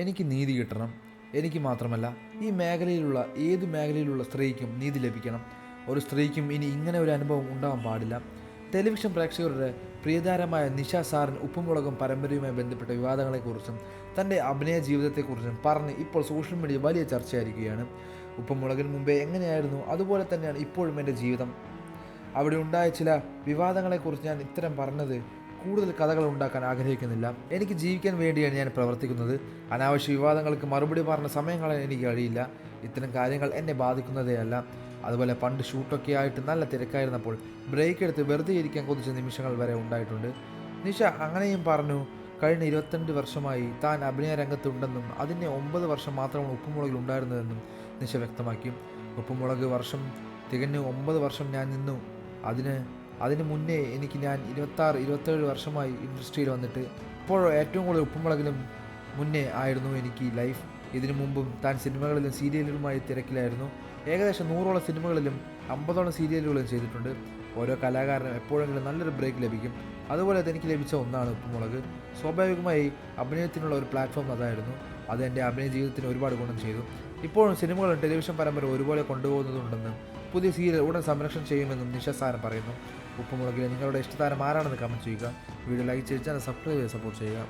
എനിക്ക് നീതി കിട്ടണം. എനിക്ക് മാത്രമല്ല, ഈ മേഖലയിലുള്ള ഏത് മേഖലയിലുള്ള സ്ത്രീക്കും നീതി ലഭിക്കണം. ഒരു സ്ത്രീക്കും ഇനി ഇങ്ങനെ ഒരു അനുഭവം ഉണ്ടാകാൻ പാടില്ല. ടെലിവിഷൻ പ്രേക്ഷകരുടെ പ്രിയതാരമായ നിഷ സാറിൻ ഉപ്പുമുളകും പരമ്പരയുമായി ബന്ധപ്പെട്ട വിവാദങ്ങളെക്കുറിച്ചും തൻ്റെ അഭിനയ ജീവിതത്തെക്കുറിച്ചും പറഞ്ഞ് ഇപ്പോൾ സോഷ്യൽ മീഡിയ വലിയ ചർച്ചയായിരിക്കുകയാണ്. ഉപ്പുമുളകിന് മുമ്പേ എങ്ങനെയായിരുന്നു അതുപോലെ തന്നെയാണ് ഇപ്പോഴും എൻ്റെ ജീവിതം. അവിടെ ഉണ്ടായ ചില വിവാദങ്ങളെക്കുറിച്ച് ഞാൻ ഇത്തരം പറഞ്ഞത് കൂടുതൽ കഥകൾ ഉണ്ടാക്കാൻ ആഗ്രഹിക്കുന്നില്ല. എനിക്ക് ജീവിക്കാൻ വേണ്ടിയാണ് ഞാൻ പ്രവർത്തിക്കുന്നത്. അനാവശ്യ വിവാദങ്ങൾക്ക് മറുപടി പറഞ്ഞ സമയം കളയാൻ എനിക്ക് കഴിയില്ല. ഇത്തരം കാര്യങ്ങൾ എന്നെ ബാധിക്കുന്നതേ അല്ല. അതുപോലെ പണ്ട് ഷൂട്ടൊക്കെ ആയിട്ട് നല്ല തിരക്കായിരുന്നപ്പോൾ ബ്രേക്ക് എടുത്ത് വെറുതെ ഇരിക്കാൻ കൊതിച്ച നിമിഷങ്ങൾ വരെ ഉണ്ടായിട്ടുണ്ട്. നിഷ അങ്ങനെയും പറഞ്ഞു. കഴിഞ്ഞ 22 വർഷമായി താൻ അഭിനയ രംഗത്തുണ്ടെന്നും അതിൻ്റെ 9 വർഷം മാത്രമാണ് ഉപ്പുമുളകിൽ ഉണ്ടായിരുന്നതെന്നും നിഷ വ്യക്തമാക്കി. ഉപ്പുമുളക് വർഷം തികഞ്ഞ് 9 വർഷം ഞാൻ നിന്നു. അതിന് മുന്നേ ഞാൻ 26-27 വർഷമായി ഇൻഡസ്ട്രിയിൽ വന്നിട്ട്. ഇപ്പോഴോ ഏറ്റവും കൂടുതൽ ഉപ്പുമുളകിലും മുന്നേ ആയിരുന്നു എനിക്ക് ലൈഫ്. ഇതിനു മുമ്പും താൻ സിനിമകളിലും സീരിയലുകളുമായി തിരക്കിലായിരുന്നു. ഏകദേശം 100ഓളം സിനിമകളിലും 50ഓളം സീരിയലുകളും ചെയ്തിട്ടുണ്ട്. ഓരോ കലാകാരനും എപ്പോഴെങ്കിലും നല്ലൊരു ബ്രേക്ക് ലഭിക്കും. അതുപോലെ അതെനിക്ക് ലഭിച്ച ഒന്നാണ് ഉപ്പുമുളക്. സ്വാഭാവികമായി അഭിനയത്തിനുള്ള ഒരു പ്ലാറ്റ്ഫോം അതായിരുന്നു. അത് എൻ്റെ അഭിനയ ജീവിതത്തിന് ഒരുപാട് ഗുണം ചെയ്തു. ഇപ്പോഴും സിനിമകളും ടെലിവിഷൻ പരമ്പര ഒരുപോലെ കൊണ്ടുപോകുന്നതുണ്ടെന്നും പുതിയ സീരിയൽ ഉടൻ സംരക്ഷണം ചെയ്യുമെന്നും നിഷ സാരൻ പറയുന്നു. ഉപ്പുമുളകിലെ നിങ്ങളുടെ ഇഷ്ടതാരം ആരാണെന്ന് കമൻറ്റ് ചെയ്യുക. വീഡിയോ ലൈക്ക് ചെയ്ത് ചാനൽ സബ്സ്ക്രൈബ് ചെയ്ത് സപ്പോർട്ട് ചെയ്യുക.